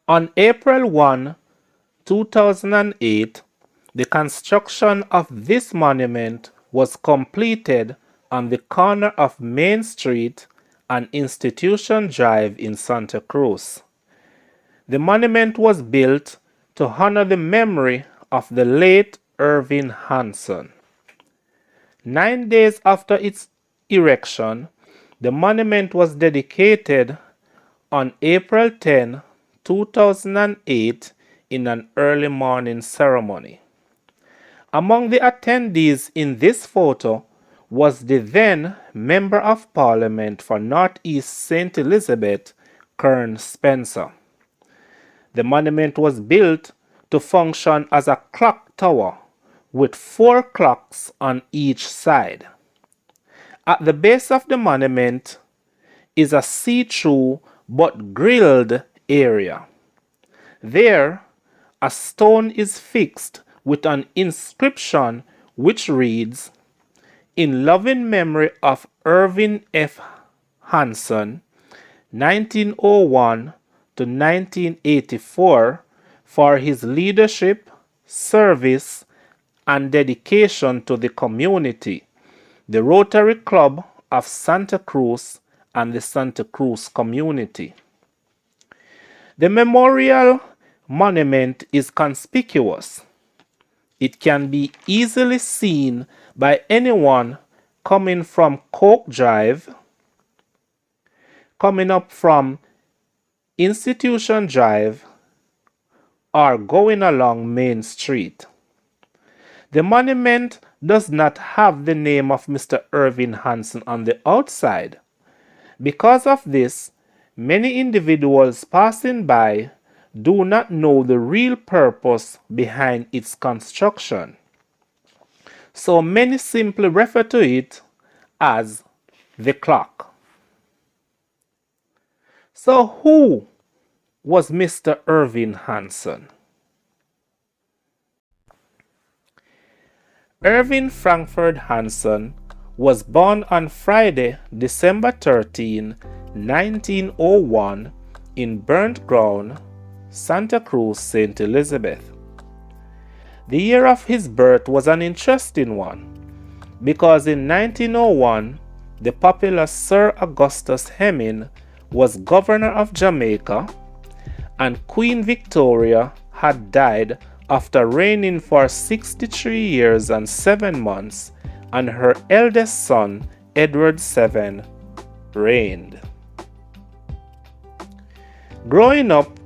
On April 1, 2008, the construction of this monument was completed on the corner of Main Street and Institution Drive in Santa Cruz. The monument was built to honor the memory of the late Irving Hanson. 9 days after its erection, the monument was dedicated on April 10, 2008 in an early morning ceremony. Among the attendees in this photo was the then Member of Parliament for Northeast St. Elizabeth, Kern Spencer. The monument was built to function as a clock tower with 4 clocks on each side. At the base of the monument is a see-through but grilled area. There, a stone is fixed with an inscription which reads, "In loving memory of Irving F. Hanson, 1901 to 1984, for his leadership, service, and dedication to the community, the Rotary Club of Santa Cruz, and the Santa Cruz community." The memorial monument is conspicuous. It can be easily seen by anyone coming from Coke Drive, coming up from Institution Drive, or going along Main Street. The monument does not have the name of Mr. Irving Hansen on the outside. Because of this, many individuals passing by do not know the real purpose behind its construction. So many simply refer to it as the clock. So who was Mr. Irving Hanson? Irving Frankfurt Hanson was born on Friday, December 13, 1901 in Burnt Ground, Santa Cruz, St. Elizabeth. The year of his birth was an interesting one because in 1901 the popular Sir Augustus Heming was governor of Jamaica and Queen Victoria had died after reigning for 63 years and 7 months, and her eldest son, Edward VII, reigned. Growing up,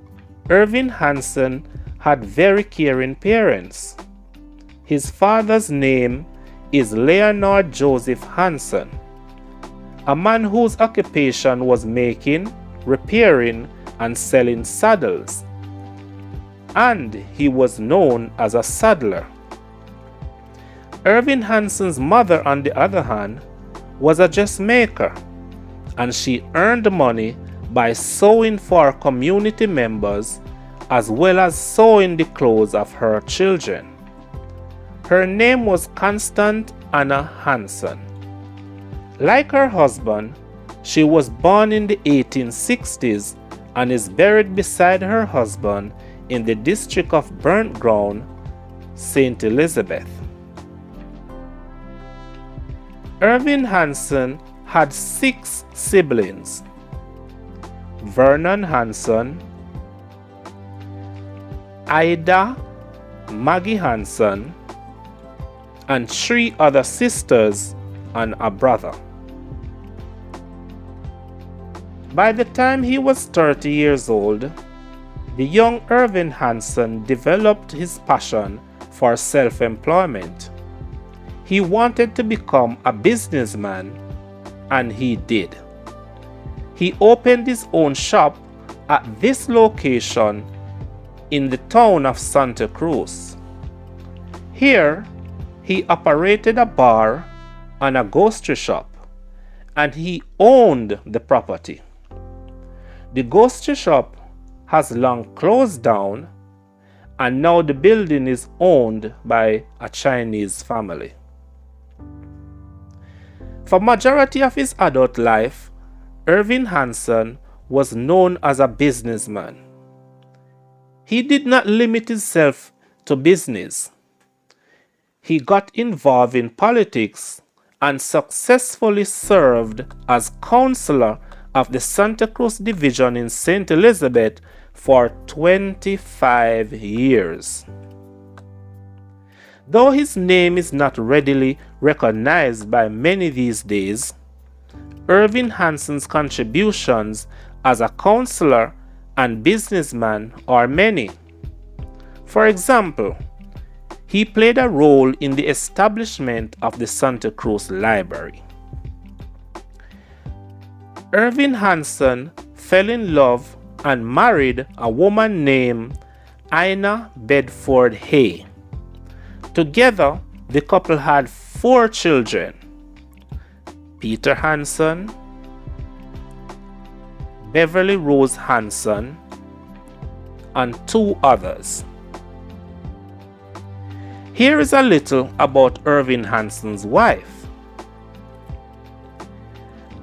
Irving Hansen had very caring parents. His father's name is Leonard Joseph Hansen, a man whose occupation was making, repairing, and selling saddles, and he was known as a saddler. Irving Hansen's mother, on the other hand, was a dressmaker, and she earned money by sewing for community members as well as sewing the clothes of her children. Her name was Constance Anna Hansen. Like her husband, she was born in the 1860s and is buried beside her husband in the district of Burnt Ground, St. Elizabeth. Irving Hansen had 6 siblings: Vernon Hanson, Ida Maggie Hanson, and 3 other sisters and a brother. By the time he was 30 years old, the young Irving Hansen developed his passion for self-employment. He wanted to become a businessman, and he did. He opened his own shop at this location in the town of Santa Cruz. Here, he operated a bar and a grocery shop, and he owned the property. The grocery shop has long closed down, and now the building is owned by a Chinese family. For majority of his adult life, Irving Hansen was known as a businessman. He did not limit himself to business. He got involved in politics and successfully served as counselor of the Santa Cruz division in St. Elizabeth for 25 years. Though his name is not readily recognized by many these days, Irving Hansen's contributions as a counselor and businessman are many. For example, he played a role in the establishment of the Santa Cruz Library. Irving Hansen fell in love and married a woman named Ina Bedford Hay. Together, the couple had 4 children: Peter Hansen, Beverly Rose Hansen, and 2 others. Here is a little about Irving Hansen's wife.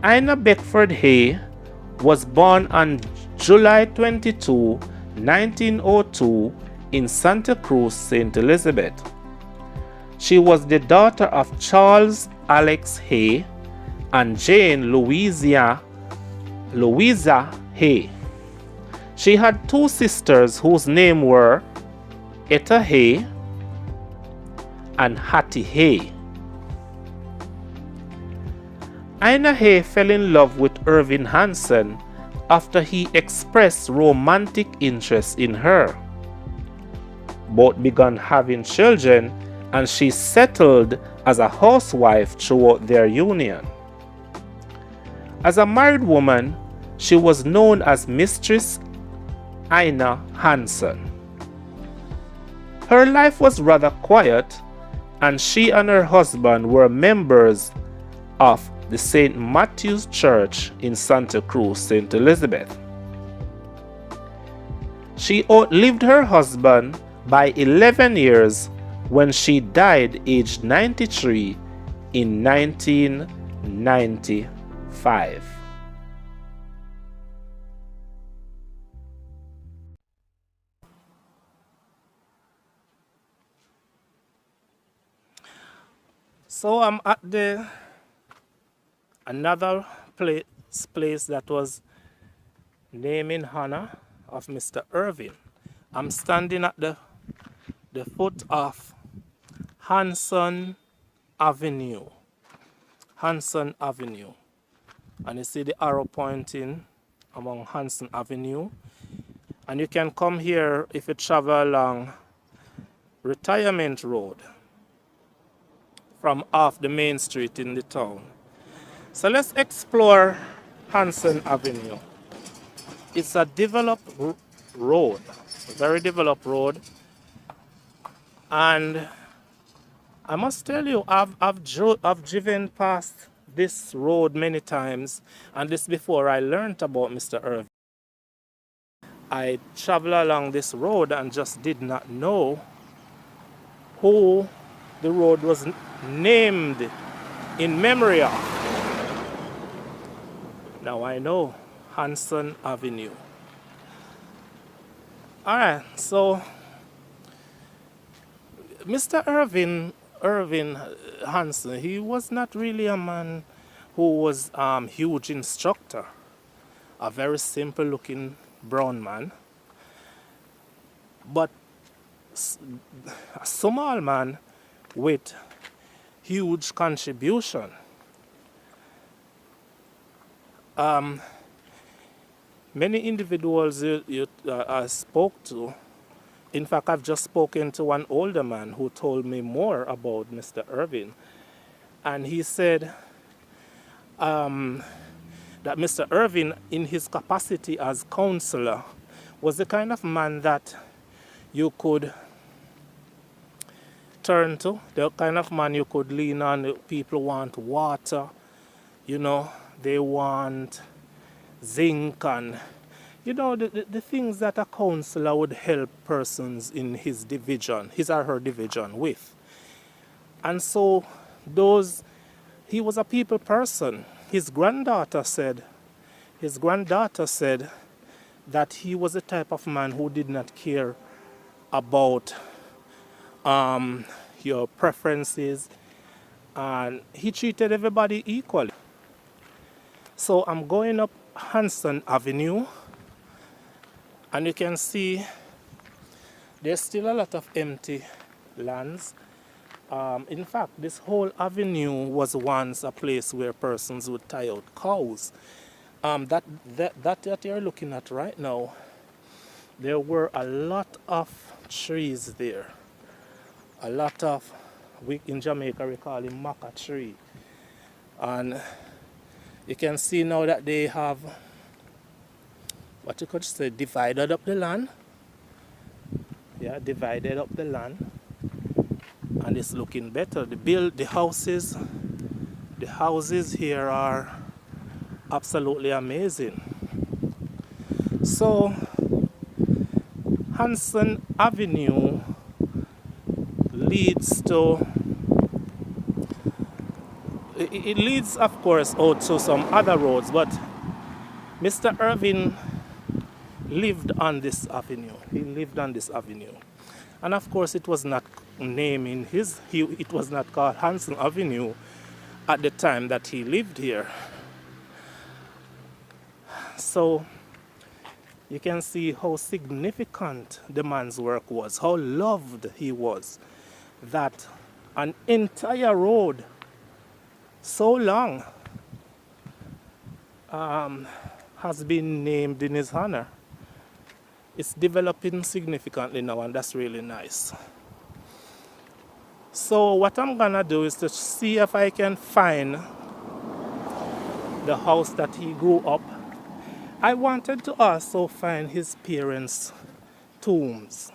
Ina Beckford Hay was born on July 22, 1902 in Santa Cruz, St. Elizabeth. She was the daughter of Charles Alex Hay and Jane Louisa Hay. She had 2 sisters whose names were Etta Hay and Hattie Hay. Ina Hay fell in love with Irving Hansen after he expressed romantic interest in her. Both began having children, and she settled as a housewife throughout their union. As a married woman, she was known as Mistress Ina Hansen. Her life was rather quiet, and she and her husband were members of the St. Matthew's Church in Santa Cruz, St. Elizabeth. She outlived her husband by 11 years when she died aged 93 in 1995. So I'm at another place that was named in honor of Mr. Irving. I'm standing at the foot of Hanson Avenue. Hanson Avenue. And you see the arrow pointing along Hanson Avenue. And you can come here if you travel along Retirement Road from off the main street in the town. So let's explore Hanson Avenue. It's a developed road, a very developed road. And I must tell you, I've driven past this road many times, and this before I learned about Mr. Irving. I traveled along this road and just did not know who the road was named in memory of. Now I know, Hanson Avenue. Alright, so Mr. Irving Hansen, he was not really a man who was a huge instructor. A very simple looking brown man. But a small man with huge contribution. Many individuals I spoke to, in fact, I've just spoken to one older man who told me more about Mr. Irving. And he said that Mr. Irving, in his capacity as counselor, was the kind of man that you could turn to, the kind of man you could lean on. People want water, you know, they want zinc and, you know, the things that a counselor would help persons in his division, his or her division with. And so he was a people person. His granddaughter said that he was the type of man who did not care about your preferences, and he treated everybody equally. So I'm going up Hanson Avenue, and you can see there's still a lot of empty lands. In fact, this whole avenue was once a place where persons would tie out cows. That you're looking at right now, there were a lot of trees there. A lot of, we in Jamaica we call him maca tree. And you can see now that they have, what you could say, divided up the land. Yeah, divided up the land. And it's looking better. The houses here are absolutely amazing. So Hanson Avenue leads to, it leads of course out to some other roads, but Mr. Irving lived on this avenue. He lived on this avenue. And of course it was not naming it was not called Hanson Avenue at the time that he lived here. So you can see how significant the man's work was, how loved he was, that an entire road so long has been named in his honor. It's developing significantly now, and that's really nice. So what I'm gonna do is to see if I can find the house that he grew up. I wanted to also find his parents' tombs.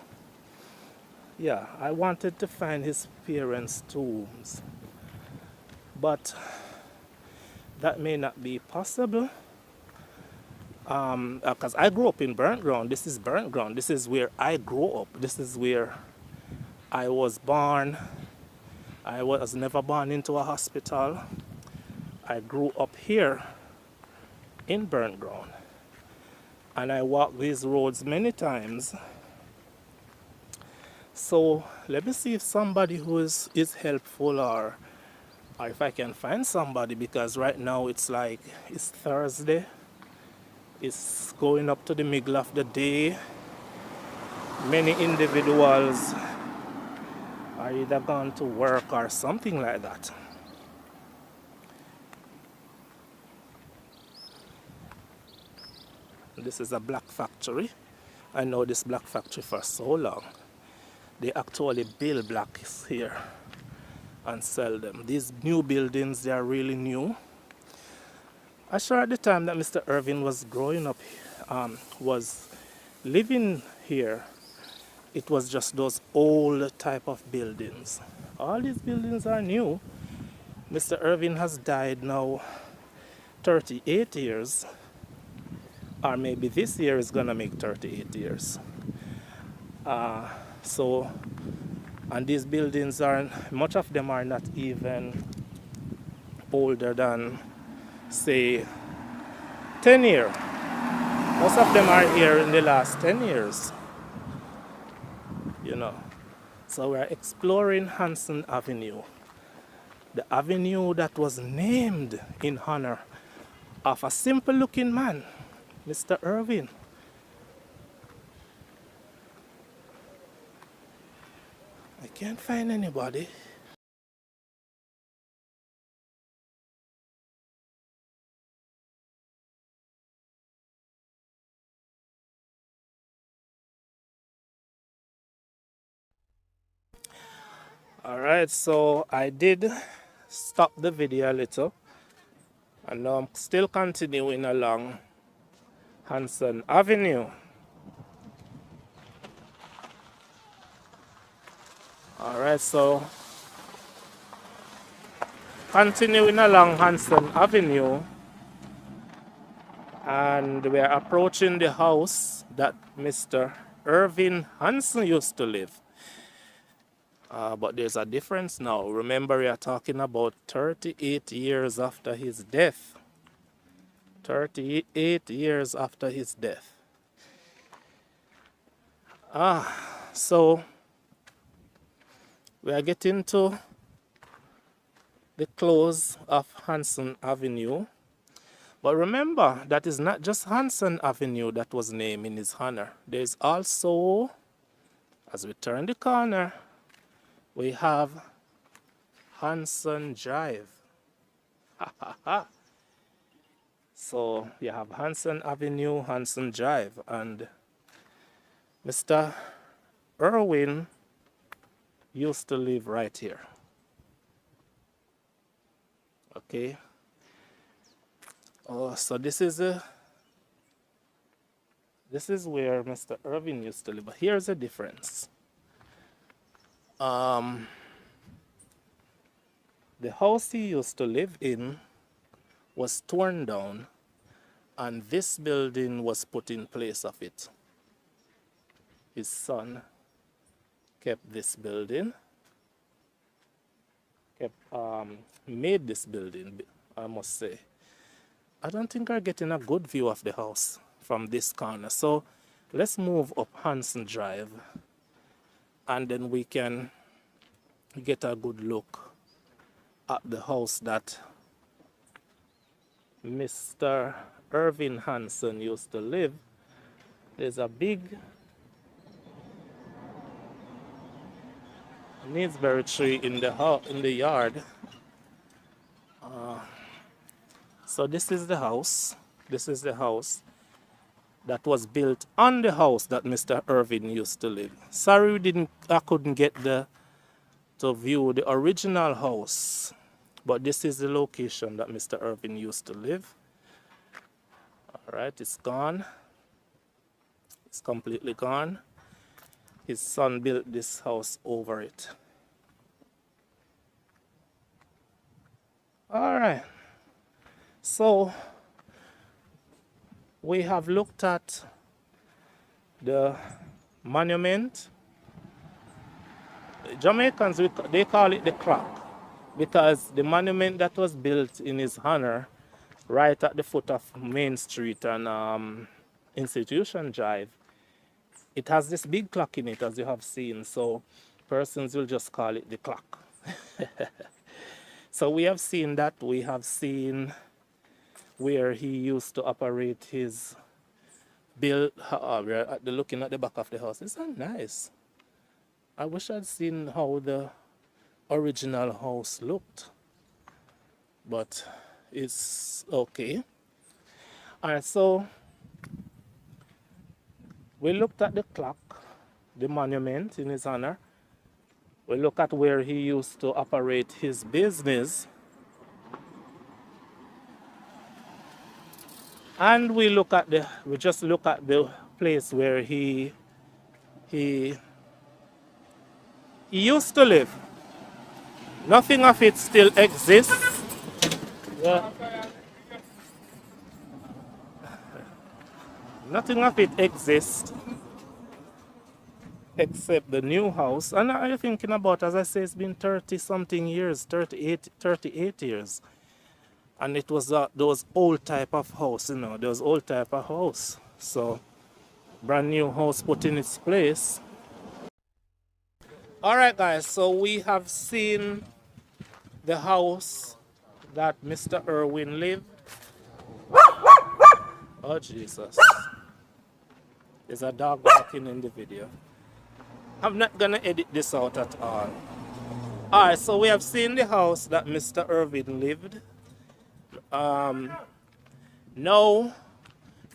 Yeah, I wanted to find his parents' tombs, but that may not be possible, because I grew up in burnt ground. This is burnt ground. This is where I grew up. This is where I was born. I was never born into a hospital. I grew up here in burnt ground, and I walked these roads many times. So let me see if somebody who is helpful, or if I can find somebody, because right now it's like it's Thursday. It's going up to the middle of the day. Many individuals are either gone to work or something like that. This is a black factory. I know this black factory for so long. They actually build blacks here and sell them. These new buildings, they are really new. I'm sure at the time that Mr. Irving was growing up, was living here, it was just those old type of buildings. All these buildings are new. Mr. Irving has died now 38 years, or maybe this year is gonna make 38 years. And these buildings are, much of them are not even older than, say, 10 years. Most of them are here in the last 10 years, you know. So we're exploring Hanson Avenue, the avenue that was named in honor of a simple looking man, Mr. Irving. I can't find anybody. Alright, so I did stop the video a little, and now I'm still continuing along Hanson Avenue. Alright, so continuing along Hanson Avenue, and we are approaching the house that Mr. Irving Hansen used to live. But there's a difference now. Remember, we are talking about 38 years after his death. 38 years after his death. So we are getting to the close of Hanson Avenue. But remember, that is not just Hanson Avenue that was named in his honor. There's also, as we turn the corner, we have Hanson Drive. So you have Hanson Avenue, Hanson Drive, and Mr. Irwin used to live right here. Okay. Oh, so this is where Mr. Irving used to live. But here's the difference. The house he used to live in was torn down, and this building was put in place of it. His son kept this building, made this building, I must say. I don't think I'm getting a good view of the house from this corner. So let's move up Hanson Drive, and then we can get a good look at the house that Mr. Irving Hansen used to live. There's a big Needsberry tree in the yard. So this is the house. This is the house that was built on the house that Mr. Irving used to live. Sorry I couldn't get to view the original house, but this is the location that Mr. Irving used to live. All right, it's gone. It's completely gone. His son built this house over it. All right. So we have looked at the monument. Jamaicans, they call it the clock, because the monument that was built in his honor right at the foot of Main Street and Institution Drive, it has this big clock in it, as you have seen, so persons will just call it the clock. So we have seen that. We have seen where he used to operate his build. We're looking at the back of the house. It's not nice. I wish I'd seen how the original house looked, but it's okay. All right, so we looked at the clock, the monument in his honor. We look at where he used to operate his business. And we just look at the place where he used to live. Nothing of it still exists. Yeah. Nothing of it exists except the new house. And I'm thinking about, as I say, it's been 30-something years, 38 years. And it was those old type of house, those old type of house. So, brand new house put in its place. All right, guys, so we have seen the house that Mr. Irwin lived. Oh, Jesus. There's a dog walking in the video. I'm not going to edit this out at all. All right, so we have seen the house that Mr. Irving lived. Now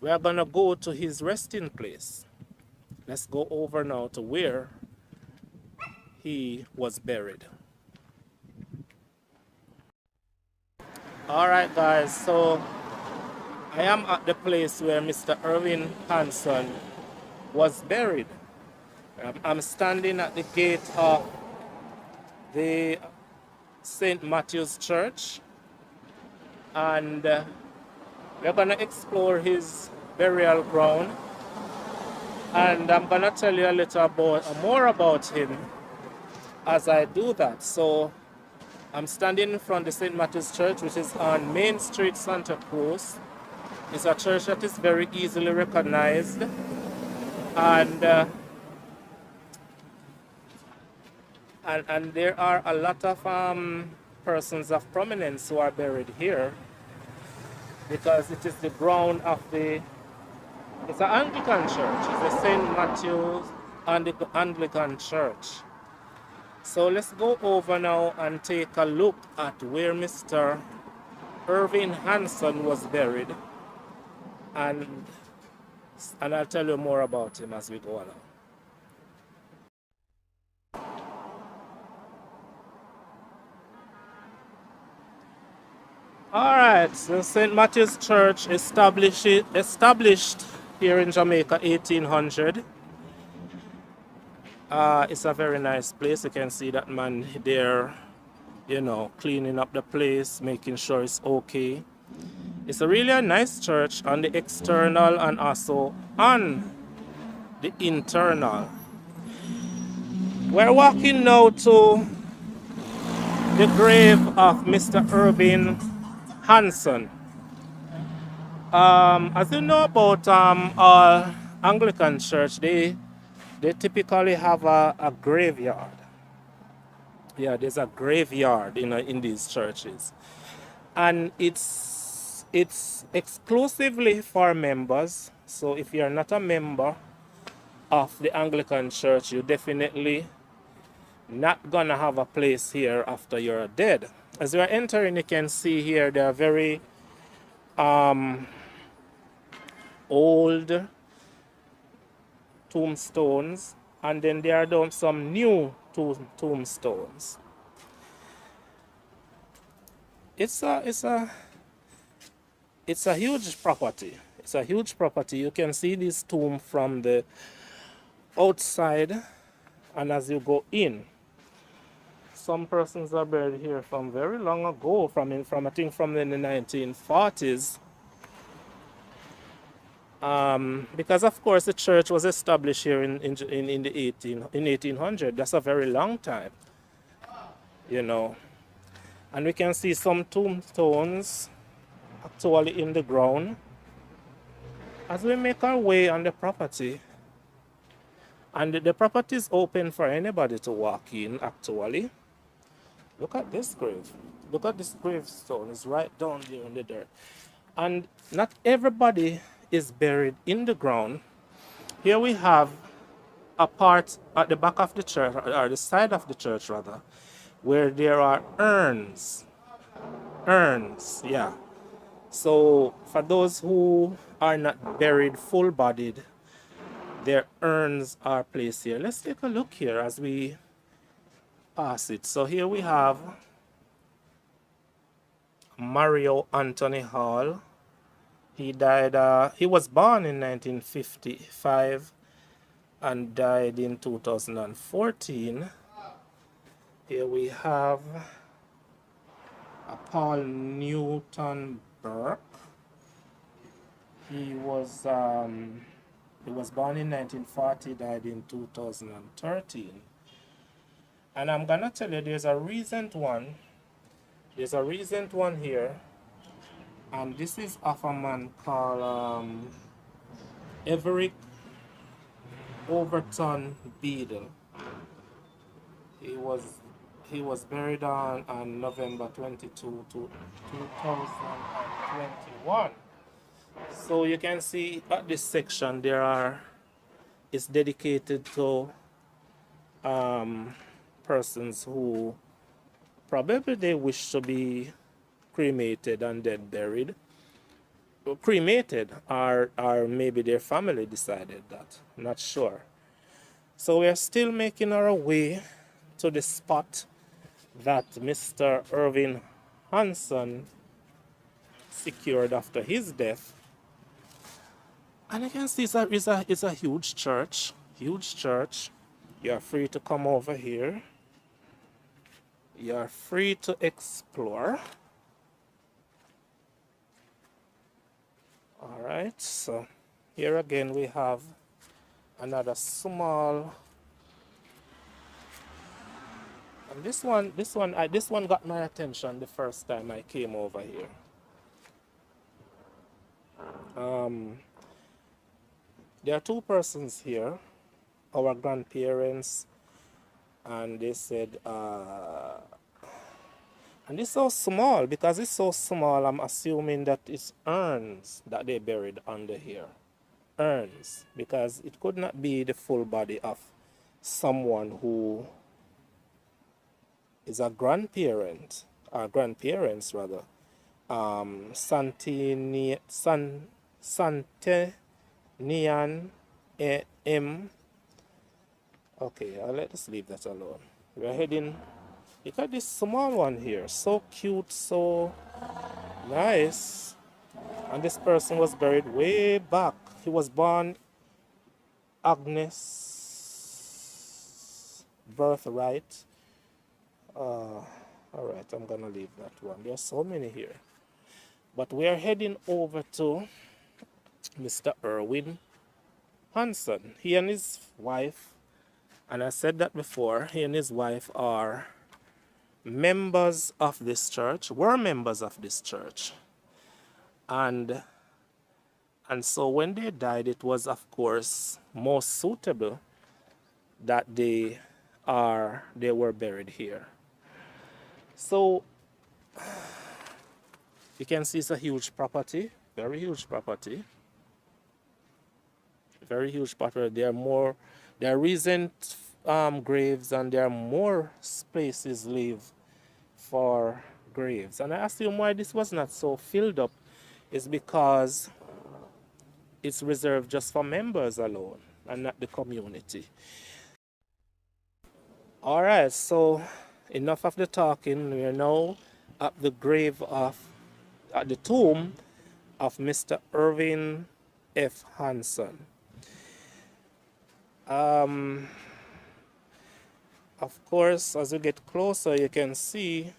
we are going to go to his resting place. Let's go over now to where he was buried. All right, guys, so I am at the place where Mr. Irving Hanson was buried. I'm standing at the gate of the St. Matthew's Church, and we're going to explore his burial ground, and I'm going to tell you a little more about him as I do that. So I'm standing in front of the St. Matthew's Church, which is on Main Street, Santa Cruz. It's a church that is very easily recognized, and And there are a lot of persons of prominence who are buried here because it is the ground of the, it's an Anglican church. It's the St. Matthew's Anglican Church. So let's go over now and take a look at where Mr. Irving Hanson was buried, and I'll tell you more about him as we go along. All right, so St. Matthew's Church established here in Jamaica 1800. It's a very nice place. You can see that man there, you know, cleaning up the place, making sure it's okay. It's a really nice church on the external and also on the internal. We're walking now to the grave of Mr. Irving Hanson. As you know about our Anglican church, they typically have a graveyard. Yeah, there's a graveyard in these churches, and it's exclusively for members. So if you're not a member of the Anglican church, you definitely not gonna have a place here after you're dead. As we're entering, you can see here there are very old tombstones, and then there are some new tombstones. It's a huge property. It's a huge property. You can see this tomb from the outside, and as you go in, some persons are buried here from very long ago, from I think from the 1940s. Because of course the church was established here in the 1800. That's a very long time, you know. And we can see some tombstones actually in the ground as we make our way on the property. And the property is open for anybody to walk in actually. Look at this grave. Look at this gravestone. It's right down there in the dirt. And not everybody is buried in the ground. Here we have a part at the back of the church, or the side of the church rather, where there are urns. Urns, yeah. So for those who are not buried full-bodied, their urns are placed here. Let's take a look here as we pass it. So here we have Mario Anthony Hall. He died, he was born in 1955 and died in 2014. Here we have Paul Newton Burke. He was born in 1940, died in 2013. And I'm gonna tell you, there's a recent one. There's a recent one here, and this is of a man called Everett Overton Beadle. He was buried on November 22 to 2021. So you can see at this section it's dedicated to persons who probably they wish to be cremated and then buried. Or cremated, or maybe their family decided that. I'm not sure. So we are still making our way to the spot that Mr. Irving Hanson secured after his death. And you can see it's a huge church. Huge church. You are free to come over here. You are free to explore. All right, so here again we have another small. And this one got my attention the first time I came over here. There are two persons here, our grandparents, And they said, and it's so small. Because it's so small, I'm assuming that it's urns that they buried under here. Urns, because it could not be the full body of someone who is a grandparent, or grandparents rather. Santenian M. Okay, let's leave that alone. We're heading. Look at this small one here. So cute, so nice. And this person was buried way back. He was born Agnes birthright. Alright, I'm gonna leave that one. There's so many here. But we are heading over to Mr. Irving Hanson. He and his wife, and I said that before, he and his wife are members of this church, were members of this church. And so when they died, it was of course most suitable that they were buried here. So you can see it's a huge property, very huge property. Very huge property. There are recent graves, and there are more spaces leave for graves. And I assume why this was not so filled up is because it's reserved just for members alone and not the community. All right, so enough of the talking. We are now at the at the tomb of Mr. Irving F. Hanson. Of course, as you get closer, you can see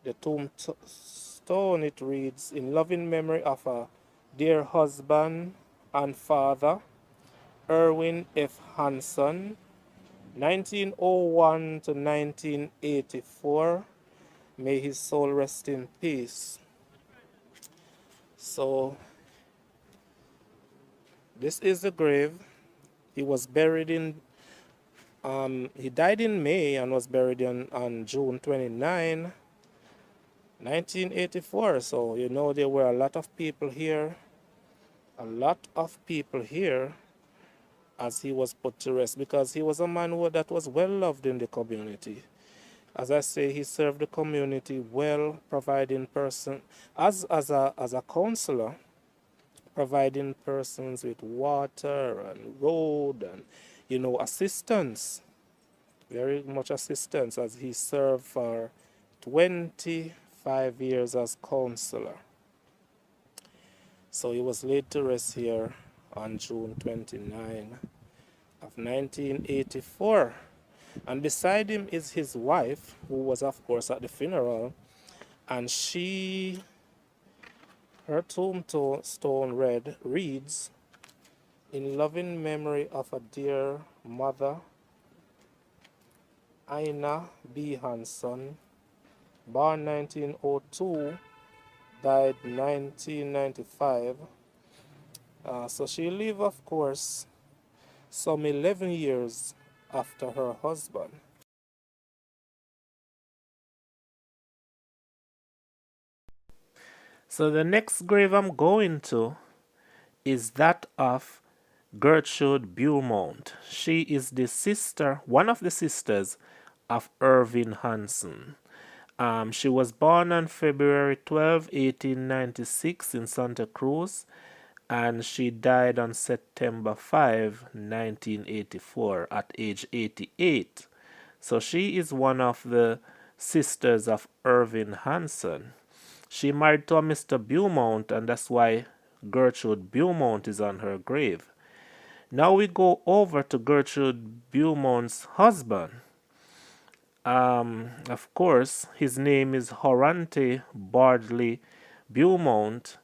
the tombstone. It reads, "In loving memory of a dear husband and father, Irving F. Hanson, 1901 to 1984. May his soul rest in peace." So, this is the grave. He was buried in, he died in May and was buried on June 29, 1984. So, you know, there were a lot of people here. A lot of people here as he was put to rest, because he was a man that was well loved in the community. As I say, he served the community well, providing as a counselor, providing persons with water and road and, you know, assistance, very much assistance, as he served for 25 years as counselor. So he was laid to rest here on June 29 of 1984. And beside him is his wife, who was of course at the funeral, and her tombstone reads, "In loving memory of a dear mother, Ina B. Hanson, born 1902, died 1995. So she lived, of course, some 11 years after her husband. So the next grave I'm going to is that of Gertrude Beaumont. She is the sister, one of the sisters of Irving Hansen. She was born on February 12, 1896 in Santa Cruz, and she died on September 5, 1984 at age 88. So she is one of the sisters of Irving Hansen. She married to a Mr. Beaumont, and that's why Gertrude Beaumont is on her grave. Now we go over to Gertrude Beaumont's husband. Of course, his name is Horante Bardley Beaumont,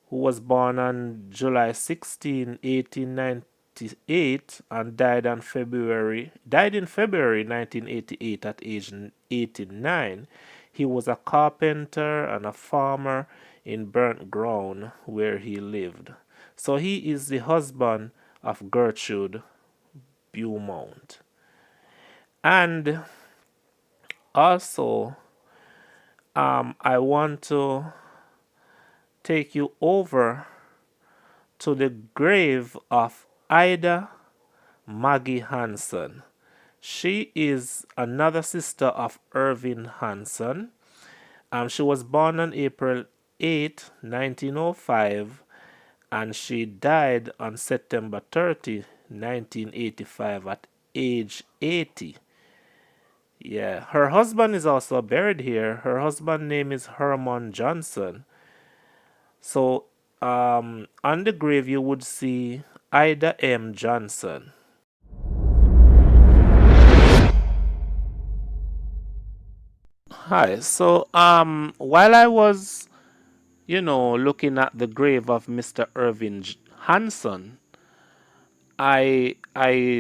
who was born on July 16, 1898, and died in February 1988 at age 89. He was a carpenter and a farmer in Burnt Ground, where he lived. So he is the husband of Gertrude Beaumont. And also, I want to take you over to the grave of Ida Maggie Hanson. She is another sister of Irving Hanson. She was born on April 8, 1905, and she died on September 30, 1985, at age 80. Yeah, her husband is also buried here. Her husband's name is Herman Johnson. So, on the grave, you would see Ida M. Johnson. Hi. So, while I was, looking at the grave of Mr. Irving Hanson, I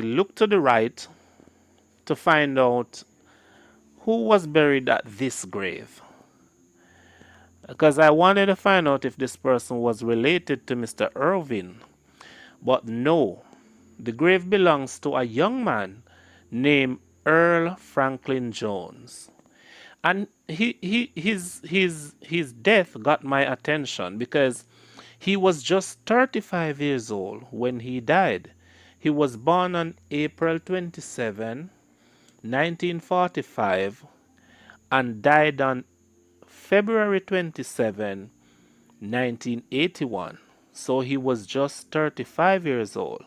looked to the right to find out who was buried at this grave. Because I wanted to find out if this person was related to Mr. Irving. But no, the grave belongs to a young man named Earl Franklin Jones. And his death got my attention because he was just 35 years old when he died. He was born on April 27, 1945, and died on February 27, 1981. So he was just 35 years old.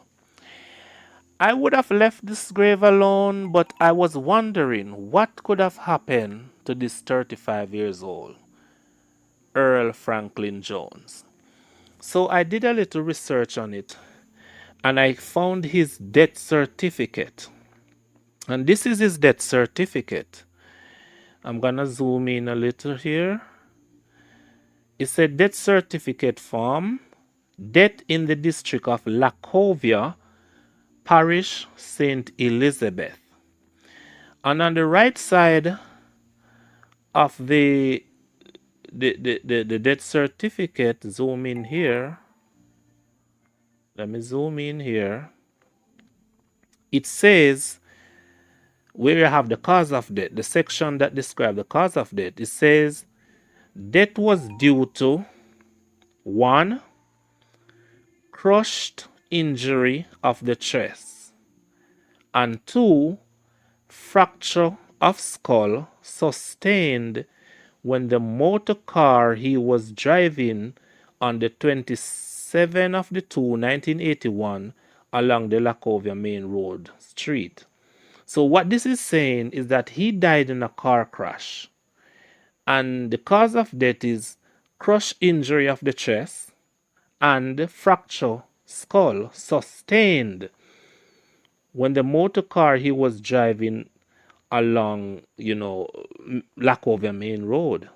I would have left this grave alone, but I was wondering what could have happened to this 35 years old Earl Franklin Jones. So I did a little research on it and I found his death certificate. And this is his death certificate. I'm gonna zoom in a little here. It's a death certificate form, death in the district of Lacovia, Parish, St. Elizabeth. And on the right side of the death certificate, zoom in here. Let me zoom in here. It says where you have the cause of death, the section that describes the cause of death. It says death was due to 1. Crushed injury of the chest, and 2. Fracture of skull sustained when the motor car he was driving on the 27th of the 2, 1981, along the Lacovia Main Road Street. So what this is saying is that he died in a car crash, and the cause of death is crush injury of the chest and fracture skull sustained when the motor car he was driving along, Lacovia Main Road.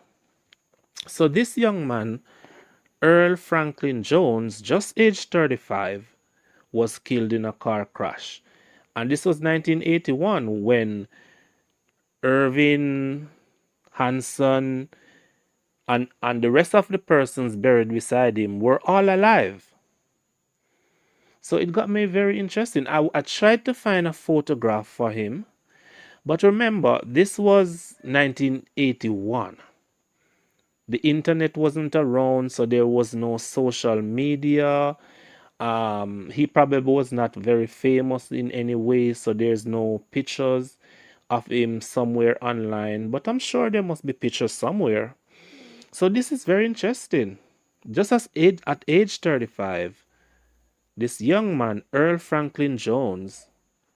So this young man, Earl Franklin Jones, just aged 35, was killed in a car crash. And this was 1981 when Irving Hanson and the rest of the persons buried beside him were all alive. So it got me very interesting. I tried to find a photograph for him, but remember, this was 1981. The internet wasn't around, so there was no social media. He probably was not very famous in any way, so there's no pictures of him somewhere online, but I'm sure there must be pictures somewhere. So this is very interesting. Just at age 35, this young man, Earl Franklin Jones,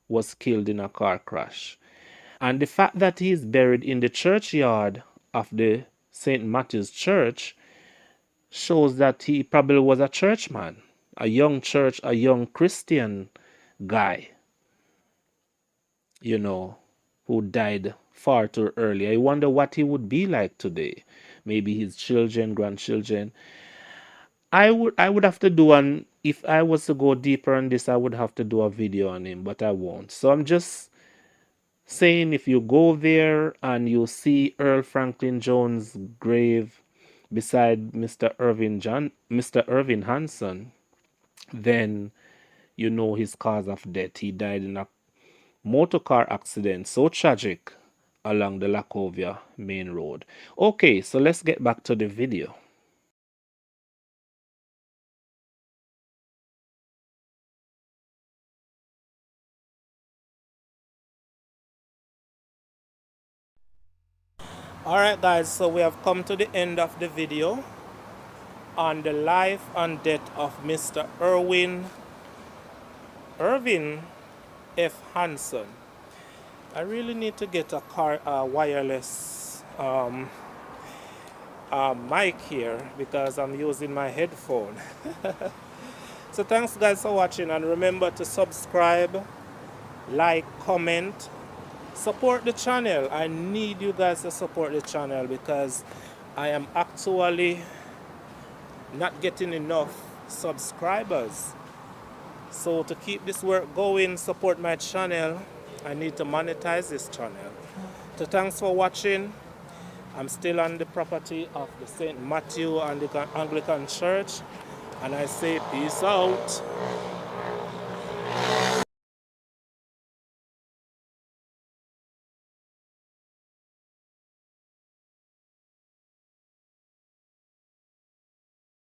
was killed in a car crash. And the fact that he is buried in the churchyard of the St. Matthew's Church shows that he probably was a churchman, a young Christian guy, who died far too early. I wonder what he would be like today. Maybe his children, grandchildren. I would have to do an if I was to go deeper on this, I would have to do a video on him, but I won't. So I'm just saying if you go there and you see Earl Franklin Jones' grave beside Mr. Irving Hanson, then you know his cause of death. He died in a motor car accident so tragic along the Lacovia main road. Okay, so let's get back to the video. Alright guys, so we have come to the end of the video on the life and death of Mr. Irving F. Hanson. I really need to get a wireless mic here because I'm using my headphone. So thanks guys for watching, and remember to subscribe, like, comment, support the channel. I need you guys to support the channel because I am actually not getting enough subscribers. So to keep this work going, support my channel, I need to monetize this channel. So thanks for watching. I'm still on the property of the St. Matthew Anglican Church, and I say peace out.